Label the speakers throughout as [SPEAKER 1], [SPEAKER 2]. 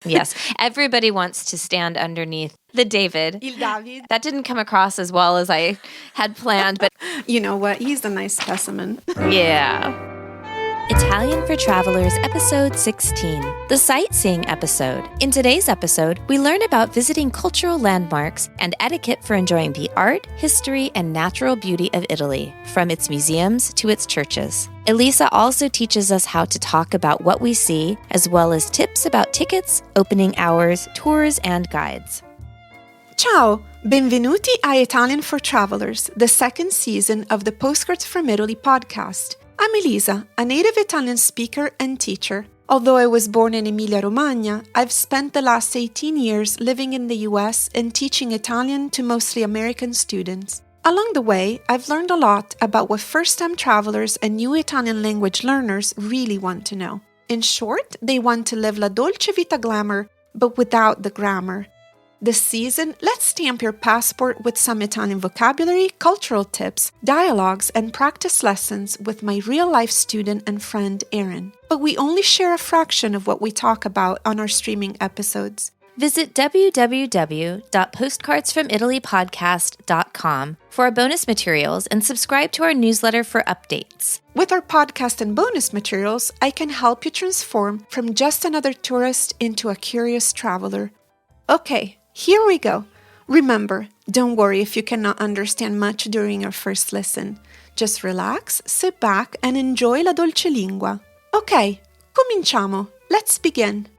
[SPEAKER 1] Yes, everybody wants to stand underneath the David.
[SPEAKER 2] Il David.
[SPEAKER 1] That didn't come across as well as I had planned, but
[SPEAKER 2] You know what? He's a nice specimen.
[SPEAKER 1] yeah. Italian for Travelers, Episode 16, the Sightseeing episode. In today's episode, we learn about visiting cultural landmarks and etiquette for enjoying the art, history, and natural beauty of Italy, from its museums to its churches. Elisa also teaches us how to talk about what we see, as well as tips about tickets, opening hours, tours, and guides.
[SPEAKER 2] Ciao! Benvenuti a Italian for Travelers, the second season of the Postcards from Italy podcast. I'm Elisa, a native Italian speaker and teacher. Although I was born in Emilia-Romagna, I've spent the last 18 years living in the US and teaching Italian to mostly American students. Along the way, I've learned a lot about what first-time travelers and new Italian language learners really want to know. In short, they want to live la Dolce Vita glamour, but without the grammar. This season, let's stamp your passport with some Italian vocabulary, cultural tips, dialogues, and practice lessons with my real-life student and friend, Erin. But we only share a fraction of what we talk about on our streaming episodes.
[SPEAKER 1] Visit www.postcardsfromitalypodcast.com for our bonus materials and subscribe to our newsletter for updates.
[SPEAKER 2] With our podcast and bonus materials, I can help you transform from just another tourist into a curious traveler. Okay. Here we go. Remember, don't worry if you cannot understand much during your first listen. Just relax, sit back, and enjoy la dolce lingua. Ok, cominciamo. Let's begin.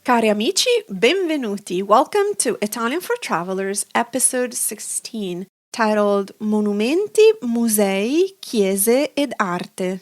[SPEAKER 2] Cari amici, benvenuti. Welcome to Italian for Travelers, episode 16, titled Monumenti, Musei, Chiese ed Arte.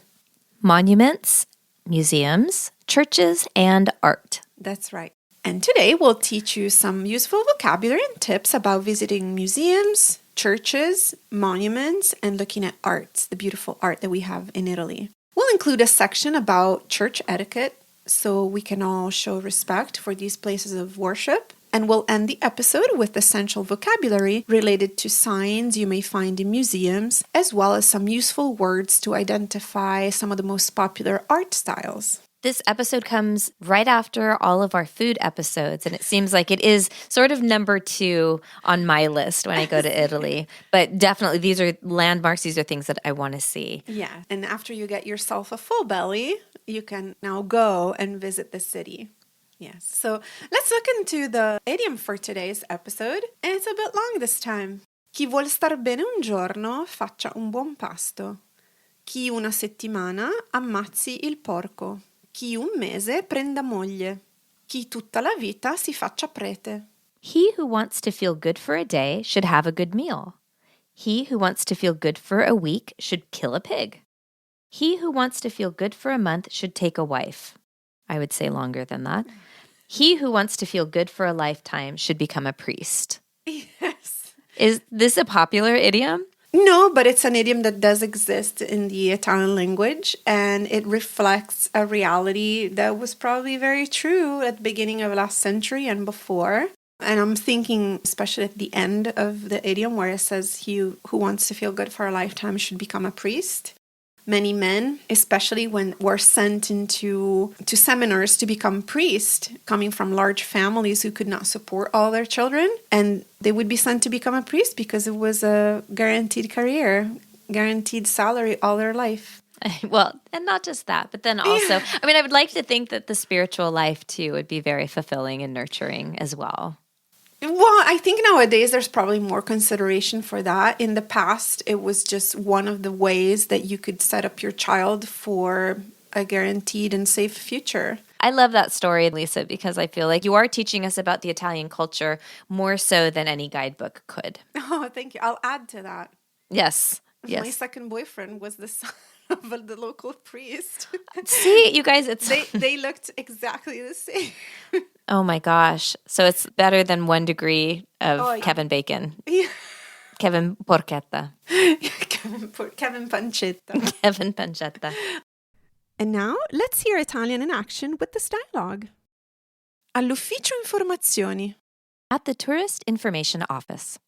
[SPEAKER 1] Monuments, museums, churches, and art.
[SPEAKER 2] That's right. And today we'll teach you some useful vocabulary and tips about visiting museums, churches, monuments, and looking at arts, the beautiful art that we have in Italy. We'll include a section about church etiquette so we can all show respect for these places of worship. And we'll end the episode with essential vocabulary related to signs you may find in museums, as well as some useful words to identify some of the most popular art styles.
[SPEAKER 1] This episode comes right after all of our food episodes, and it seems like it is sort of number 2 on my list when I go to Italy. But definitely, these are landmarks. These are things that I want to see.
[SPEAKER 2] Yeah, and after you get yourself a full belly, you can now go and visit the city. Yes, so let's look into the idiom for today's episode, and it's a bit long this time. Chi vuol star bene un giorno, faccia un buon pasto. Chi una settimana, ammazzi il porco. Chi un mese prenda moglie. Chi tutta la vita si faccia prete.
[SPEAKER 1] He who wants to feel good for a day should have a good meal. He who wants to feel good for a week should kill a pig. He who wants to feel good for a month should take a wife. I would say longer than that. He who wants to feel good for a lifetime should become a priest.
[SPEAKER 2] Yes.
[SPEAKER 1] Is this a popular idiom?
[SPEAKER 2] No, but it's an idiom that does exist in the Italian language, and it reflects a reality that was probably very true at the beginning of last century and before. And I'm thinking, especially at the end of the idiom where it says, he who wants to feel good for a lifetime should become a priest. Many men, especially when were sent into seminars to become priests, coming from large families who could not support all their children, and they would be sent to become a priest because it was a guaranteed career, guaranteed salary all their life.
[SPEAKER 1] Well, and not just that, but then also, I mean, I would like to think that the spiritual life too would be very fulfilling and nurturing as well.
[SPEAKER 2] Well, I think nowadays there's probably more consideration for that. In the past, it was just one of the ways that you could set up your child for a guaranteed and safe future.
[SPEAKER 1] I love that story, Lisa, because I feel like you are teaching us about the Italian culture more so than any guidebook could.
[SPEAKER 2] Oh, thank you. I'll add to that.
[SPEAKER 1] Yes. Yes.
[SPEAKER 2] My second boyfriend was the son of the local priest.
[SPEAKER 1] See, you guys,
[SPEAKER 2] they looked exactly the same.
[SPEAKER 1] Oh my gosh. So it's better than 1 degree of Kevin Bacon.
[SPEAKER 2] Yeah.
[SPEAKER 1] Kevin Porchetta.
[SPEAKER 2] Kevin Pancetta.
[SPEAKER 1] Kevin Pancetta.
[SPEAKER 2] And now, let's hear Italian in action with this dialogue. All'ufficio informazioni.
[SPEAKER 1] At the Tourist Information Office.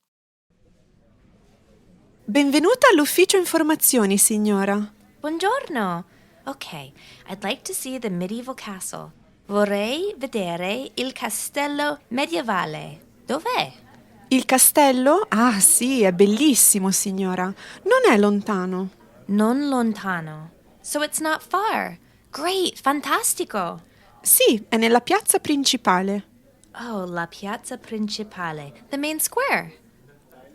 [SPEAKER 2] Benvenuta all'ufficio informazioni, signora.
[SPEAKER 1] Buongiorno. Okay, I'd like to see the medieval castle. Vorrei vedere il castello medievale. Dov'è?
[SPEAKER 2] Il castello? Ah, sì, è bellissimo, signora. Non è lontano.
[SPEAKER 1] Non lontano. So it's not far. Great, fantastico.
[SPEAKER 2] Sì, è nella piazza principale.
[SPEAKER 1] Oh, la piazza principale, the main square.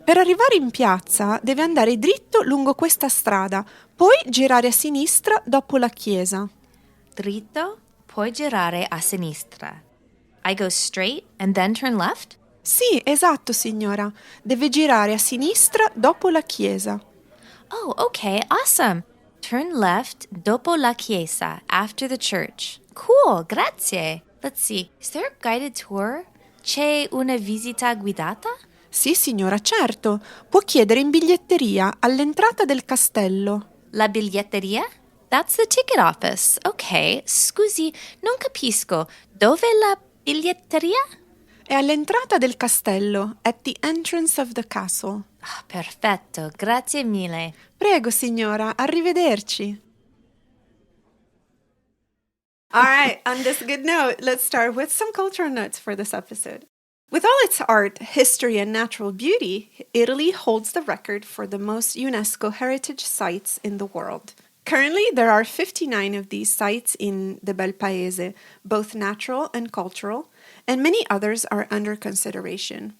[SPEAKER 2] Per arrivare in piazza deve andare dritto lungo questa strada, poi girare a sinistra dopo la chiesa.
[SPEAKER 1] Dritto, poi girare a sinistra. I go straight and then turn left?
[SPEAKER 2] Sì, esatto, signora. Deve girare a sinistra dopo la chiesa.
[SPEAKER 1] Oh, okay, awesome. Turn left dopo la chiesa, after the church. Cool, grazie. Let's see, is there a guided tour? C'è una visita guidata?
[SPEAKER 2] Sì, signora, certo. Può chiedere in biglietteria all'entrata del castello.
[SPEAKER 1] La biglietteria? That's the ticket office. Okay, scusi, non capisco. Dove la biglietteria?
[SPEAKER 2] È all'entrata del castello, at the entrance of the castle.
[SPEAKER 1] Ah, perfetto, grazie mille.
[SPEAKER 2] Prego, signora, arrivederci. All right, on this good note, let's start with some cultural notes for this episode. With all its art, history, and natural beauty, Italy holds the record for the most UNESCO heritage sites in the world. Currently, there are 59 of these sites in the Bel Paese, both natural and cultural, and many others are under consideration.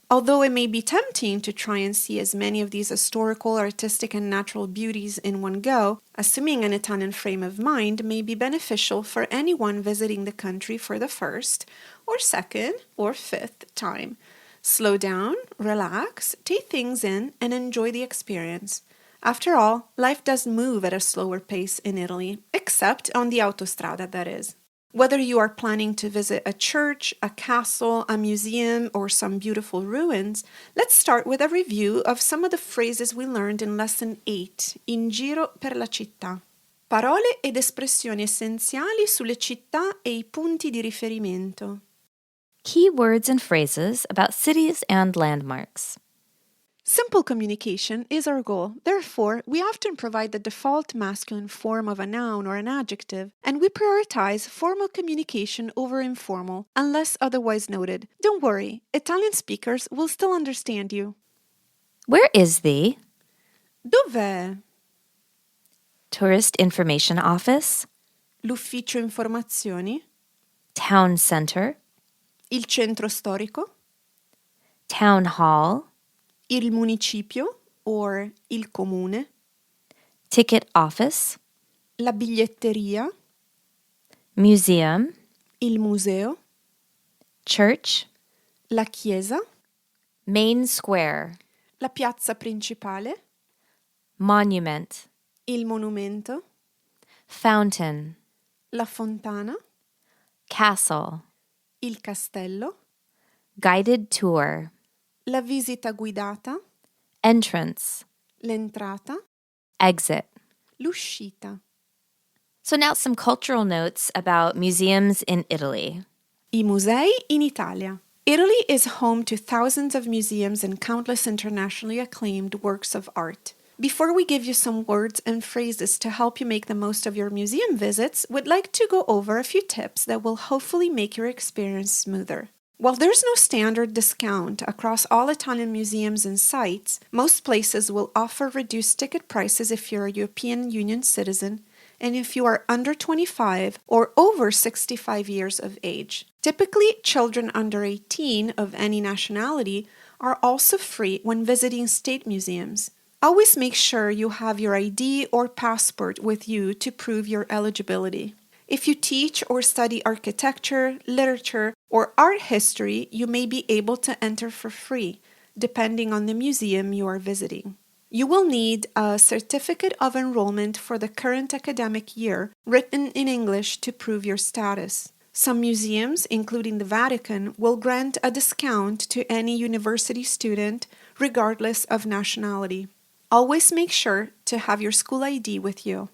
[SPEAKER 2] Although it may be tempting to try and see as many of these historical, artistic, and natural beauties in one go, assuming an Italian frame of mind may be beneficial for anyone visiting the country for the first, or second, or fifth time. Slow down, relax, take things in, and enjoy the experience. After all, life does move at a slower pace in Italy, except on the autostrada, that is. Whether you are planning to visit a church, a castle, a museum, or some beautiful ruins, let's start with a review of some of the phrases we learned in Lesson 8, In giro per la città. Parole ed espressioni essenziali sulle città e i punti di riferimento.
[SPEAKER 1] Key words and phrases about cities and landmarks.
[SPEAKER 2] Simple communication is our goal. Therefore, we often provide the default masculine form of a noun or an adjective, and we prioritize formal communication over informal, unless otherwise noted. Don't worry, Italian speakers will still understand you.
[SPEAKER 1] Where is the
[SPEAKER 2] Dov'è?
[SPEAKER 1] Tourist Information Office,
[SPEAKER 2] L'ufficio informazioni?
[SPEAKER 1] Town Center,
[SPEAKER 2] Il centro storico?
[SPEAKER 1] Town Hall,
[SPEAKER 2] Il municipio or il comune?
[SPEAKER 1] Ticket Office,
[SPEAKER 2] La biglietteria?
[SPEAKER 1] Museum,
[SPEAKER 2] Il museo?
[SPEAKER 1] Church,
[SPEAKER 2] La chiesa?
[SPEAKER 1] Main Square,
[SPEAKER 2] La piazza principale?
[SPEAKER 1] Monument,
[SPEAKER 2] Il monumento?
[SPEAKER 1] Fountain,
[SPEAKER 2] La fontana?
[SPEAKER 1] Castle,
[SPEAKER 2] Il castello?
[SPEAKER 1] Guided Tour,
[SPEAKER 2] La visita guidata?
[SPEAKER 1] Entrance,
[SPEAKER 2] L'entrata?
[SPEAKER 1] Exit.
[SPEAKER 2] L'uscita?
[SPEAKER 1] So now some cultural notes about museums in Italy.
[SPEAKER 2] I musei in Italia. Italy is home to thousands of museums and countless internationally acclaimed works of art. Before we give you some words and phrases to help you make the most of your museum visits, we'd like to go over a few tips that will hopefully make your experience smoother. While there's no standard discount across all Italian museums and sites, most places will offer reduced ticket prices if you're a European Union citizen and if you are under 25 or over 65 years of age. Typically, children under 18 of any nationality are also free when visiting state museums. Always make sure you have your ID or passport with you to prove your eligibility. If you teach or study architecture, literature, or art history, you may be able to enter for free, depending on the museum you are visiting. You will need a certificate of enrollment for the current academic year, written in English to prove your status. Some museums, including the Vatican, will grant a discount to any university student, regardless of nationality. Always make sure to have your school ID with you.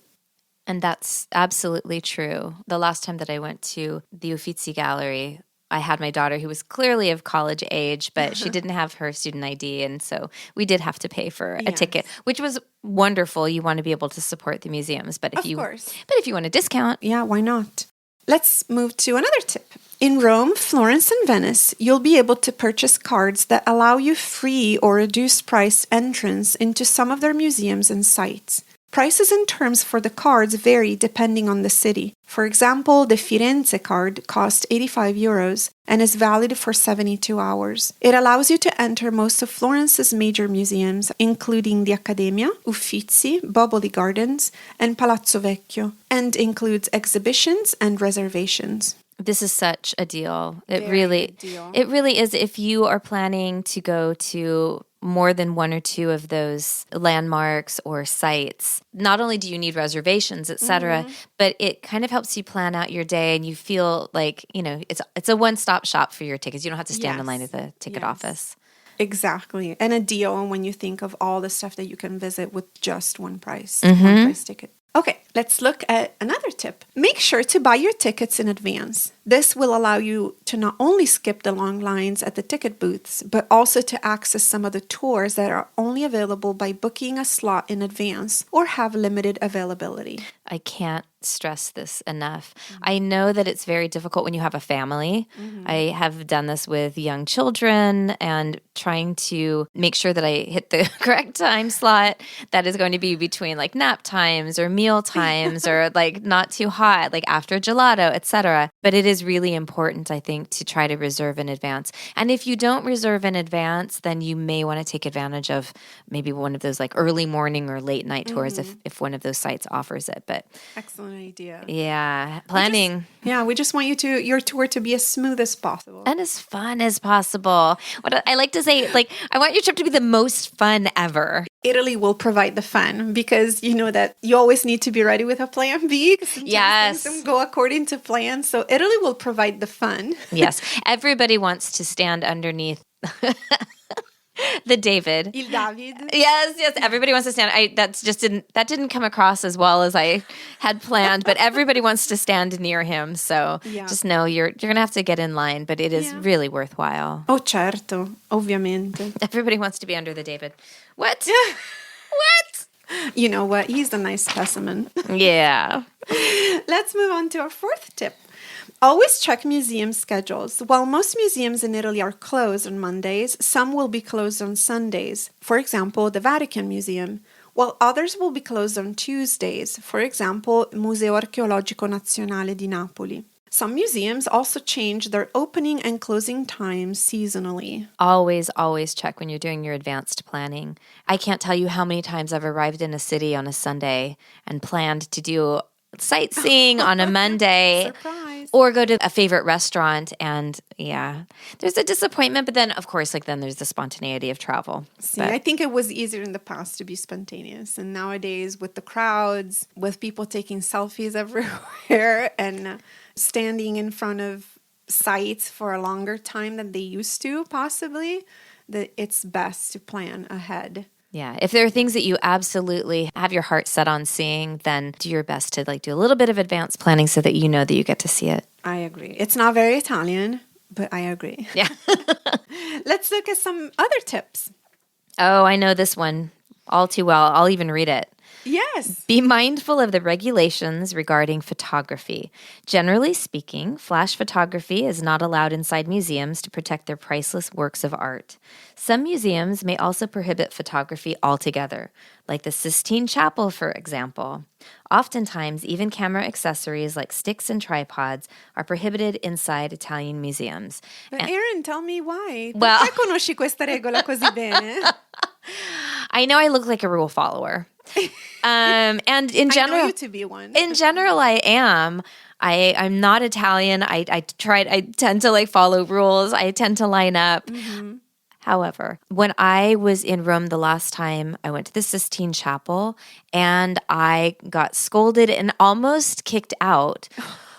[SPEAKER 1] And that's absolutely true. The last time that I went to the Uffizi Gallery, I had my daughter who was clearly of college age, but she didn't have her student ID. And so we did have to pay for a ticket, which was wonderful. You want to be able to support the museums. But if you want a discount.
[SPEAKER 2] Yeah, why not? Let's move to another tip. In Rome, Florence, and Venice, you'll be able to purchase cards that allow you free or reduced price entrance into some of their museums and sites. Prices and terms for the cards vary depending on the city. For example, the Firenze card costs €85 and is valid for 72 hours. It allows you to enter most of Florence's major museums, including the Accademia, Uffizi, Boboli Gardens, and Palazzo Vecchio, and includes exhibitions and reservations.
[SPEAKER 1] This is such a deal. It
[SPEAKER 2] Very
[SPEAKER 1] really
[SPEAKER 2] good deal.
[SPEAKER 1] It really is. If you are planning to go to more than one or two of those landmarks or sites, not only do you need reservations, etc., but it kind of helps you plan out your day, and you feel like, it's a one-stop shop for your tickets. You don't have to stand in line at the ticket office.
[SPEAKER 2] Exactly. And a deal when you think of all the stuff that you can visit with just one price, one price ticket. Okay, let's look at another tip. Make sure to buy your tickets in advance. This will allow you to not only skip the long lines at the ticket booths, but also to access some of the tours that are only available by booking a slot in advance or have limited availability.
[SPEAKER 1] I can't stress this enough. I know that it's very difficult when you have a family. I have done this with young children and trying to make sure that I hit the correct time slot that is going to be between like nap times or meal times or like not too hot, like after gelato, etc. But it is really important, I think, to try to reserve in advance. And if you don't reserve in advance, then you may want to take advantage of maybe one of those like early morning or late night tours if one of those sites offers it. But
[SPEAKER 2] excellent idea.
[SPEAKER 1] Yeah, planning.
[SPEAKER 2] We just want your tour to be as smooth as possible.
[SPEAKER 1] And as fun as possible. What I like to say, like, I want your trip to be the most fun ever.
[SPEAKER 2] Italy will provide the fun because you know that you always need to be ready with a plan B.
[SPEAKER 1] Yes.
[SPEAKER 2] Things don't go according to plan. So Italy will provide the fun.
[SPEAKER 1] Yes. Everybody wants to stand underneath the David.
[SPEAKER 2] Il David.
[SPEAKER 1] Yes. Everybody wants to stand. That didn't come across as well as I had planned, but everybody wants to stand near him. So just know you're going to have to get in line, but it is really worthwhile.
[SPEAKER 2] Oh, certo. Ovviamente.
[SPEAKER 1] Everybody wants to be under the David. What? What?
[SPEAKER 2] You know what? He's a nice specimen.
[SPEAKER 1] Yeah.
[SPEAKER 2] Let's move on to our fourth tip. Always check museum schedules. While most museums in Italy are closed on Mondays, some will be closed on Sundays. For example, the Vatican Museum, while others will be closed on Tuesdays. For example, Museo Archeologico Nazionale di Napoli. Some museums also change their opening and closing times seasonally.
[SPEAKER 1] Always check when you're doing your advanced planning. I can't tell you how many times I've arrived in a city on a Sunday and planned to do sightseeing on a Monday.
[SPEAKER 2] Surprise.
[SPEAKER 1] Or go to a favorite restaurant, and there's a disappointment, but then, of course, then there's the spontaneity of travel.
[SPEAKER 2] I think it was easier in the past to be spontaneous, and nowadays with the crowds, with people taking selfies everywhere and standing in front of sites for a longer time than they used to, possibly, that it's best to plan ahead.
[SPEAKER 1] Yeah, if there are things that you absolutely have your heart set on seeing, then do your best to do a little bit of advanced planning so that you know that you get to see it.
[SPEAKER 2] I agree. It's not very Italian, but I agree.
[SPEAKER 1] Yeah.
[SPEAKER 2] Let's look at some other tips.
[SPEAKER 1] Oh, I know this one all too well. I'll even read it.
[SPEAKER 2] Yes.
[SPEAKER 1] Be mindful of the regulations regarding photography. Generally speaking, flash photography is not allowed inside museums to protect their priceless works of art. Some museums may also prohibit photography altogether, like the Sistine Chapel, for example. Oftentimes, even camera accessories like sticks and tripods are prohibited inside Italian museums.
[SPEAKER 2] But Erin, tell me why.
[SPEAKER 1] Well,
[SPEAKER 2] perché conosci questa regola così bene?
[SPEAKER 1] I know I look like a rule follower. And in general,
[SPEAKER 2] I know you to be one.
[SPEAKER 1] In general, I am. I'm not Italian. I tend to follow rules. I tend to line up. Mm-hmm. However, when I was in Rome the last time, I went to the Sistine Chapel and I got scolded and almost kicked out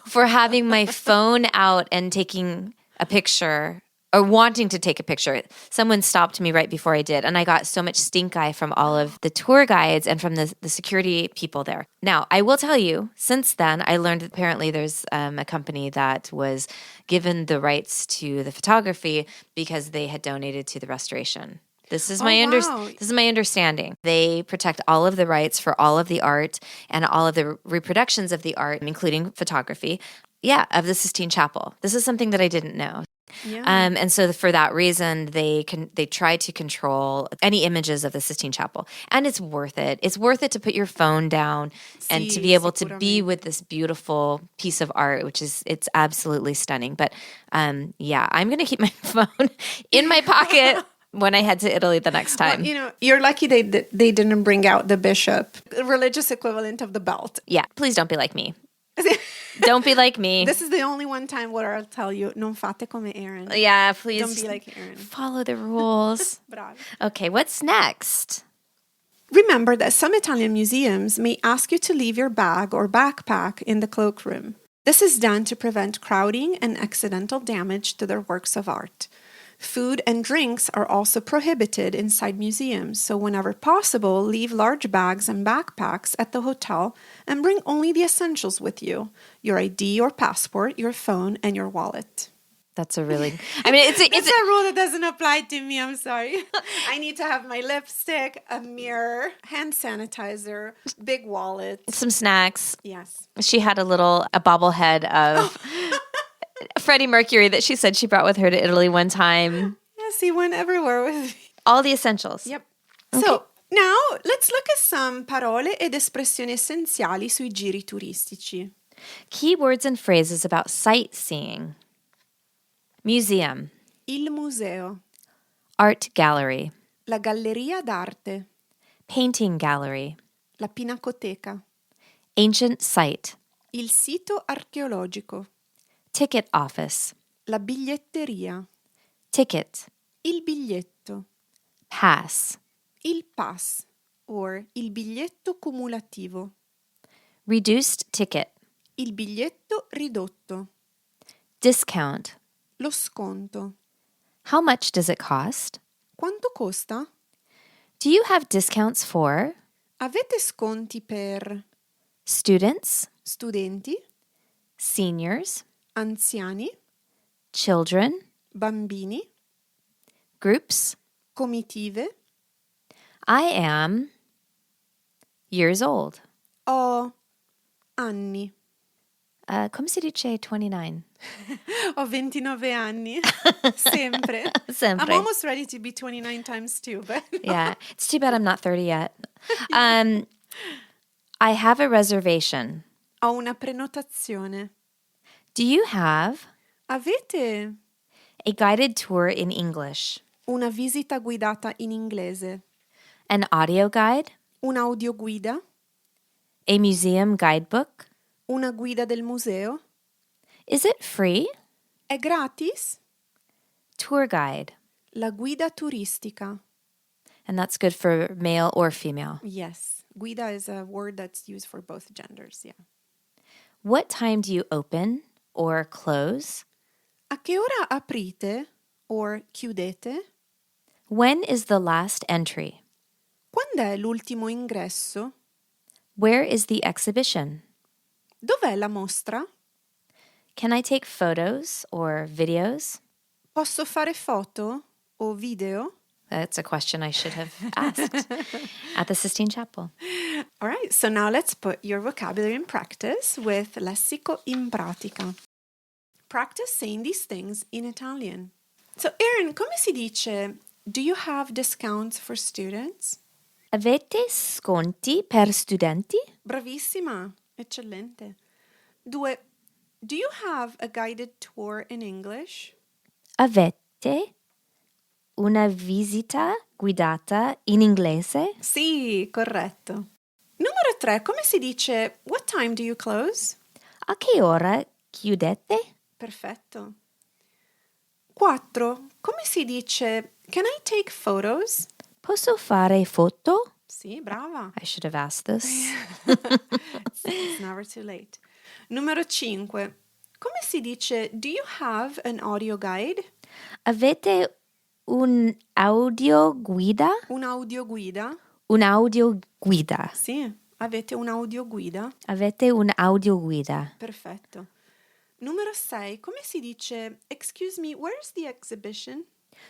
[SPEAKER 1] for having my phone out and taking a picture or wanting to take a picture. Someone stopped me right before I did, and I got so much stink eye from all of the tour guides and from the security people there. Now, I will tell you, since then, I learned that apparently there's a company that was given the rights to the photography because they had donated to the restoration. This is my understanding. They protect all of the rights for all of the art and all of the reproductions of the art, including photography. Yeah, of the Sistine Chapel. This is something that I didn't know.
[SPEAKER 2] Yeah.
[SPEAKER 1] And so for that reason, they try to control any images of the Sistine Chapel. And it's worth it. It's worth it to put your phone down and to be able to be with this beautiful piece of art, it's absolutely stunning. But yeah, I'm going to keep my phone in my pocket when I head to Italy the next time.
[SPEAKER 2] Well, you're lucky they didn't bring out the bishop, the religious equivalent of the belt.
[SPEAKER 1] Yeah, please don't be like me. Don't be like me.
[SPEAKER 2] This is the only one time where I'll tell you, non fate come Aaron.
[SPEAKER 1] Yeah, please.
[SPEAKER 2] Don't be like Aaron.
[SPEAKER 1] Follow the rules.
[SPEAKER 2] Bravo.
[SPEAKER 1] Okay, what's next?
[SPEAKER 2] Remember that some Italian museums may ask you to leave your bag or backpack in the cloakroom. This is done to prevent crowding and accidental damage to their works of art. Food and drinks are also prohibited inside museums, so whenever possible, leave large bags and backpacks at the hotel and bring only the essentials with you: your ID or passport, your phone, and your wallet.
[SPEAKER 1] That's a really... I mean, it's
[SPEAKER 2] a rule that doesn't apply to me, I'm sorry. I need to have my lipstick, a mirror, hand sanitizer, big wallet.
[SPEAKER 1] Some snacks.
[SPEAKER 2] Yes.
[SPEAKER 1] She had a bobblehead of... Freddie Mercury that she said she brought with her to Italy one time.
[SPEAKER 2] Yes, he went everywhere with me.
[SPEAKER 1] All the essentials.
[SPEAKER 2] Yep.
[SPEAKER 1] Okay.
[SPEAKER 2] So, now let's look at some parole ed espressioni essenziali sui giri turistici.
[SPEAKER 1] Key words and phrases about sightseeing. Museum.
[SPEAKER 2] Il museo.
[SPEAKER 1] Art gallery.
[SPEAKER 2] La galleria d'arte.
[SPEAKER 1] Painting gallery.
[SPEAKER 2] La pinacoteca.
[SPEAKER 1] Ancient site.
[SPEAKER 2] Il sito archeologico.
[SPEAKER 1] Ticket office.
[SPEAKER 2] La biglietteria.
[SPEAKER 1] Ticket.
[SPEAKER 2] Il biglietto.
[SPEAKER 1] Pass.
[SPEAKER 2] Il pass, or il biglietto cumulativo.
[SPEAKER 1] Reduced ticket.
[SPEAKER 2] Il biglietto ridotto.
[SPEAKER 1] Discount.
[SPEAKER 2] Lo sconto.
[SPEAKER 1] How much does it cost?
[SPEAKER 2] Quanto costa?
[SPEAKER 1] Do you have discounts for
[SPEAKER 2] Avete sconti per
[SPEAKER 1] students,
[SPEAKER 2] studenti,
[SPEAKER 1] seniors,
[SPEAKER 2] anziani,
[SPEAKER 1] children,
[SPEAKER 2] bambini,
[SPEAKER 1] groups?
[SPEAKER 2] comitive?
[SPEAKER 1] I am years old.
[SPEAKER 2] Ho anni.
[SPEAKER 1] Come si dice 29?
[SPEAKER 2] Ho 29 anni. Sempre.
[SPEAKER 1] Sempre.
[SPEAKER 2] I'm almost ready to be 29 times 2, but
[SPEAKER 1] Yeah, it's too bad I'm not 30 yet. I have a reservation.
[SPEAKER 2] ho una prenotazione.
[SPEAKER 1] Do you have
[SPEAKER 2] Avete
[SPEAKER 1] a guided tour in English?
[SPEAKER 2] una visita guidata in inglese?
[SPEAKER 1] An audio guide?
[SPEAKER 2] Un'audioguida?
[SPEAKER 1] A museum guidebook?
[SPEAKER 2] Una guida del museo?
[SPEAKER 1] Is it free?
[SPEAKER 2] È gratis?
[SPEAKER 1] Tour guide.
[SPEAKER 2] La guida turistica.
[SPEAKER 1] And that's good for male or female.
[SPEAKER 2] Yes. Guida is a word that's used for both genders, yeah.
[SPEAKER 1] What time do you open or close?
[SPEAKER 2] A che ora aprite or chiudete?
[SPEAKER 1] When is the last entry?
[SPEAKER 2] Quando è l'ultimo ingresso?
[SPEAKER 1] Where is the exhibition?
[SPEAKER 2] Dov'è la mostra?
[SPEAKER 1] Can I take photos or videos?
[SPEAKER 2] Posso fare foto o video?
[SPEAKER 1] That's a question I should have asked at the Sistine Chapel.
[SPEAKER 2] All right, so now let's put your vocabulary in practice with Lessico in pratica. Practice saying these things in Italian. So, Erin, come si dice, do you have discounts for students?
[SPEAKER 1] Avete sconti per studenti?
[SPEAKER 2] Bravissima, eccellente. 2. Do you have a guided tour in English?
[SPEAKER 1] Avete una visita guidata in inglese?
[SPEAKER 2] Sì, corretto. Numero 3, come si dice, what time do you close?
[SPEAKER 1] A che ora chiudete?
[SPEAKER 2] Perfetto. 4, come si dice, can I take photos?
[SPEAKER 1] Posso fare foto?
[SPEAKER 2] Sì, brava.
[SPEAKER 1] I should have asked this.
[SPEAKER 2] It's never too late. Numero 5, come si dice, do you have an audio guide?
[SPEAKER 1] Avete un audio guida?
[SPEAKER 2] Un'audioguida?
[SPEAKER 1] Un'audioguida.
[SPEAKER 2] Sì, avete un'audioguida?
[SPEAKER 1] Avete un'audioguida.
[SPEAKER 2] Perfetto. Numero 6, come si dice, excuse me, where's the exhibition?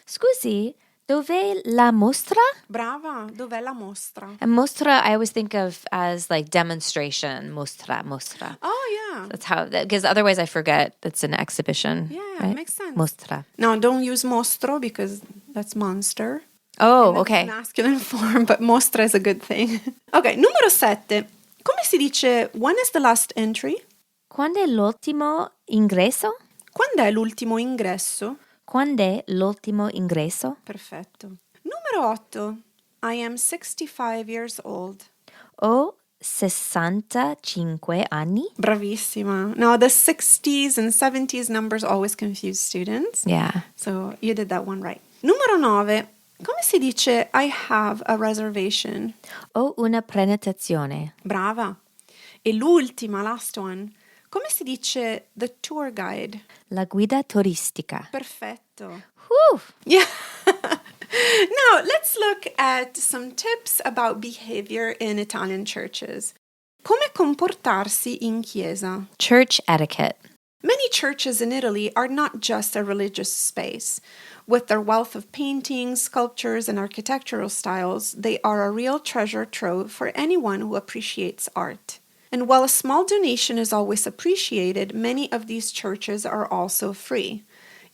[SPEAKER 1] Scusi, Dov'è la mostra?
[SPEAKER 2] Brava, dov'è la mostra?
[SPEAKER 1] And mostra, I always think of as like demonstration. Mostra, mostra.
[SPEAKER 2] Oh, yeah.
[SPEAKER 1] That's how, because otherwise I forget it's an exhibition.
[SPEAKER 2] Yeah,
[SPEAKER 1] right?
[SPEAKER 2] makes sense.
[SPEAKER 1] Mostra.
[SPEAKER 2] No, don't use mostro because that's monster.
[SPEAKER 1] Oh,
[SPEAKER 2] And that's
[SPEAKER 1] okay.
[SPEAKER 2] masculine form, but mostra is a good thing. Ok, numero 7. Come si dice when is the last entry?
[SPEAKER 1] Quando è l'ultimo ingresso?
[SPEAKER 2] Quando è l'ultimo ingresso?
[SPEAKER 1] Quando è l'ultimo ingresso?
[SPEAKER 2] Perfetto. Numero 8. I am 65 years old.
[SPEAKER 1] Ho 65 anni.
[SPEAKER 2] Bravissima. Now, the 60s and 70s numbers always confuse students.
[SPEAKER 1] Yeah.
[SPEAKER 2] So you did that one right. Numero 9. Come si dice I have a reservation?
[SPEAKER 1] Ho una prenotazione.
[SPEAKER 2] Brava. E l'ultima, last one. Come si dice the tour guide?
[SPEAKER 1] La guida turistica.
[SPEAKER 2] Perfetto.
[SPEAKER 1] Whew.
[SPEAKER 2] Yeah. Now, let's look at some tips about behavior in Italian churches. Come comportarsi in chiesa?
[SPEAKER 1] Church etiquette.
[SPEAKER 2] Many churches in Italy are not just a religious space. With their wealth of paintings, sculptures, and architectural styles, they are a real treasure trove for anyone who appreciates art. And while a small donation is always appreciated, many of these churches are also free.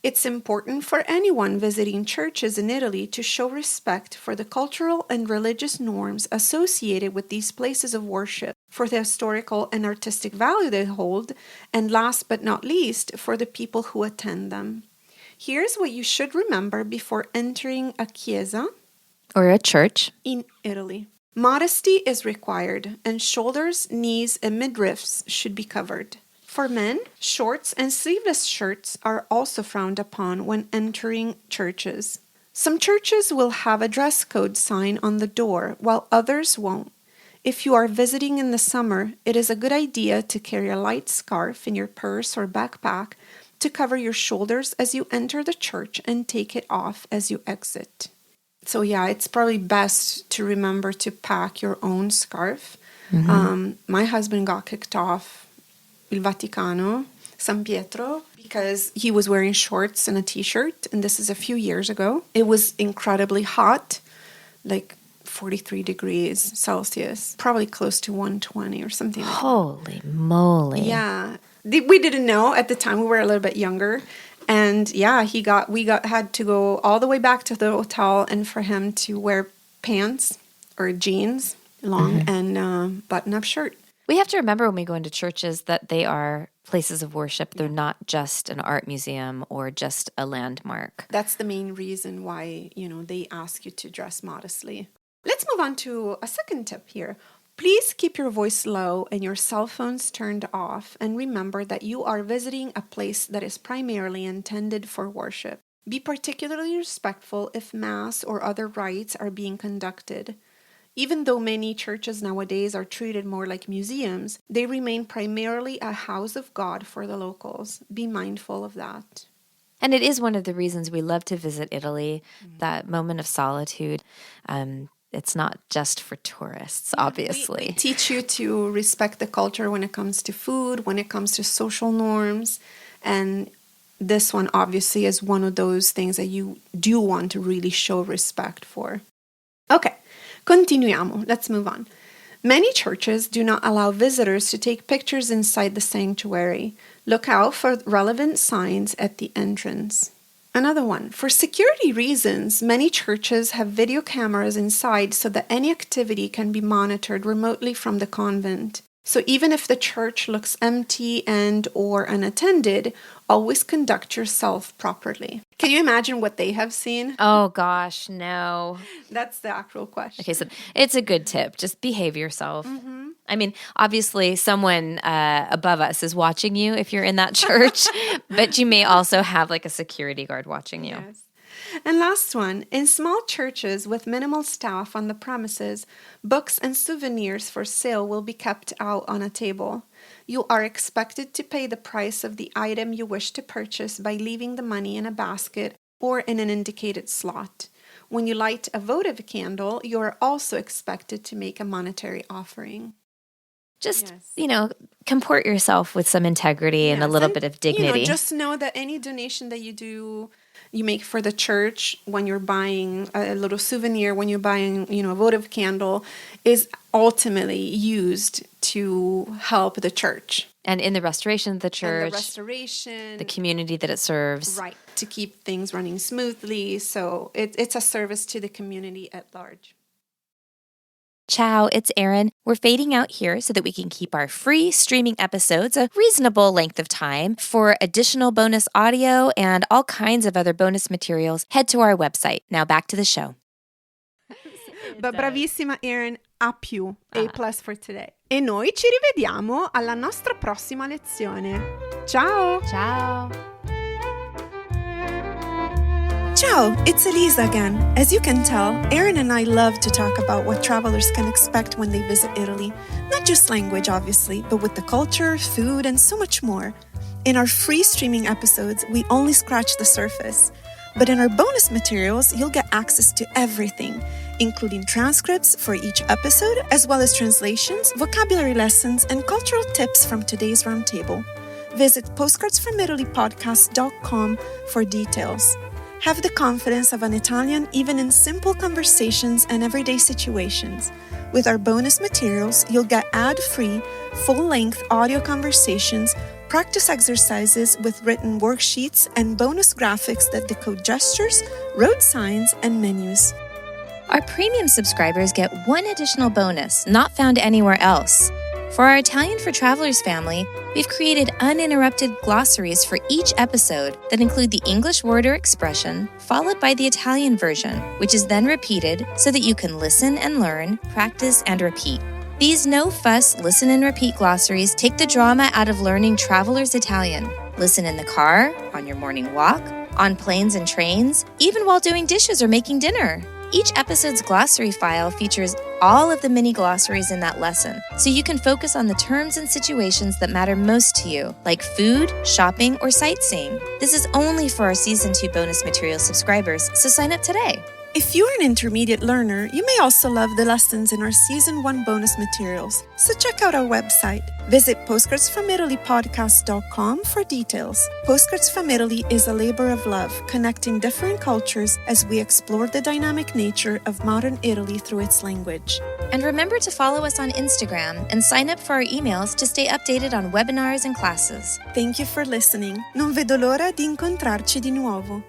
[SPEAKER 2] It's important for anyone visiting churches in Italy to show respect for the cultural and religious norms associated with these places of worship, for the historical and artistic value they hold, and last but not least, for the people who attend them. Here's what you should remember before entering a chiesa
[SPEAKER 1] Or a church.
[SPEAKER 2] in Italy. Modesty is required, and shoulders, knees, and midriffs should be covered. For men, shorts and sleeveless shirts are also frowned upon when entering churches. Some churches will have a dress code sign on the door, while others won't. If you are visiting in the summer, it is a good idea to carry a light scarf in your purse or backpack to cover your shoulders as you enter the church and take it off as you exit. So yeah, it's probably best to remember to pack your own scarf. My husband got kicked off Il Vaticano, San Pietro, because he was wearing shorts and a t-shirt, and this is a few years ago. It was incredibly hot, like 43 degrees Celsius, probably close to 120 or something like that.
[SPEAKER 1] Holy moly.
[SPEAKER 2] Yeah. We didn't know at the time. We were a little bit younger. And yeah, had to go all the way back to the hotel and for him to wear pants or jeans, long and button-up shirt.
[SPEAKER 1] We have to remember when we go into churches that they are places of worship. They're not just an art museum or just a landmark.
[SPEAKER 2] That's the main reason why, they ask you to dress modestly. Let's move on to a second tip here. Please keep your voice low and your cell phones turned off, and remember that you are visiting a place that is primarily intended for worship. Be particularly respectful if Mass or other rites are being conducted. Even though many churches nowadays are treated more like museums, they remain primarily a house of God for the locals. Be mindful of that.
[SPEAKER 1] And it is one of the reasons we love to visit Italy, that moment of solitude. It's not just for tourists, obviously.
[SPEAKER 2] We teach you to respect the culture when it comes to food, when it comes to social norms. And this one obviously is one of those things that you do want to really show respect for. Okay, continuiamo. Let's move on. Many churches do not allow visitors to take pictures inside the sanctuary. Look out for relevant signs at the entrance. Another one. For security reasons, many churches have video cameras inside so that any activity can be monitored remotely from the convent. So even if the church looks empty and or unattended, always conduct yourself properly. Can you imagine what they have seen?
[SPEAKER 1] Oh gosh, no.
[SPEAKER 2] That's the actual question.
[SPEAKER 1] Okay, so it's a good tip. Just behave yourself. I mean, obviously someone above us is watching you if you're in that church, but you may also have like a security guard watching you.
[SPEAKER 2] Yes. And last one, in small churches with minimal staff on the premises, books and souvenirs for sale will be kept out on a table. You are expected to pay the price of the item you wish to purchase by leaving the money in a basket or in an indicated slot. When you light a votive candle, you are also expected to make a monetary offering.
[SPEAKER 1] Just, comport yourself with some integrity and a little bit of dignity.
[SPEAKER 2] Just know that any donation that you make for the church, when you're buying a little souvenir, when you're buying, a votive candle, is ultimately used to help the church.
[SPEAKER 1] And in the restoration of the church,
[SPEAKER 2] the
[SPEAKER 1] community that it serves.
[SPEAKER 2] Right, to keep things running smoothly. So it's a service to the community at large.
[SPEAKER 1] Ciao, it's Erin. We're fading out here so that we can keep our free streaming episodes a reasonable length of time. For additional bonus audio and all kinds of other bonus materials, head to our website. Now back to the show.
[SPEAKER 2] But bravissima Erin, A+ for today. E noi ci rivediamo alla nostra prossima lezione. Ciao!
[SPEAKER 1] Ciao!
[SPEAKER 2] Ciao, it's Elisa again. As you can tell, Erin and I love to talk about what travelers can expect when they visit Italy. Not just language, obviously, but with the culture, food, and so much more. In our free streaming episodes, we only scratch the surface. But in our bonus materials, you'll get access to everything, including transcripts for each episode, as well as translations, vocabulary lessons, and cultural tips from today's roundtable. Visit postcardsfromitalypodcast.com for details. Have the confidence of an Italian even in simple conversations and everyday situations. With our bonus materials, you'll get ad-free, full-length audio conversations, practice exercises with written worksheets, and bonus graphics that decode gestures, road signs, and menus.
[SPEAKER 1] Our premium subscribers get one additional bonus not found anywhere else. For our Italian for Travelers family, we've created uninterrupted glossaries for each episode that include the English word or expression, followed by the Italian version, which is then repeated so that you can listen and learn, practice, and repeat. These no-fuss listen and repeat glossaries take the drama out of learning travelers' Italian. Listen in the car, on your morning walk, on planes and trains, even while doing dishes or making dinner. Each episode's glossary file features all of the mini-glossaries in that lesson, so you can focus on the terms and situations that matter most to you, like food, shopping, or sightseeing. This is only for our Season 2 bonus material subscribers, so sign up today.
[SPEAKER 2] If you're an intermediate learner, you may also love the lessons in our Season 1 bonus materials, so check out our website. Visit postcardsfromitalypodcast.com for details. Postcards from Italy is a labor of love, connecting different cultures as we explore the dynamic nature of modern Italy through its language.
[SPEAKER 1] And remember to follow us on Instagram and sign up for our emails to stay updated on webinars and classes.
[SPEAKER 2] Thank you for listening. Non vedo l'ora di incontrarci di nuovo.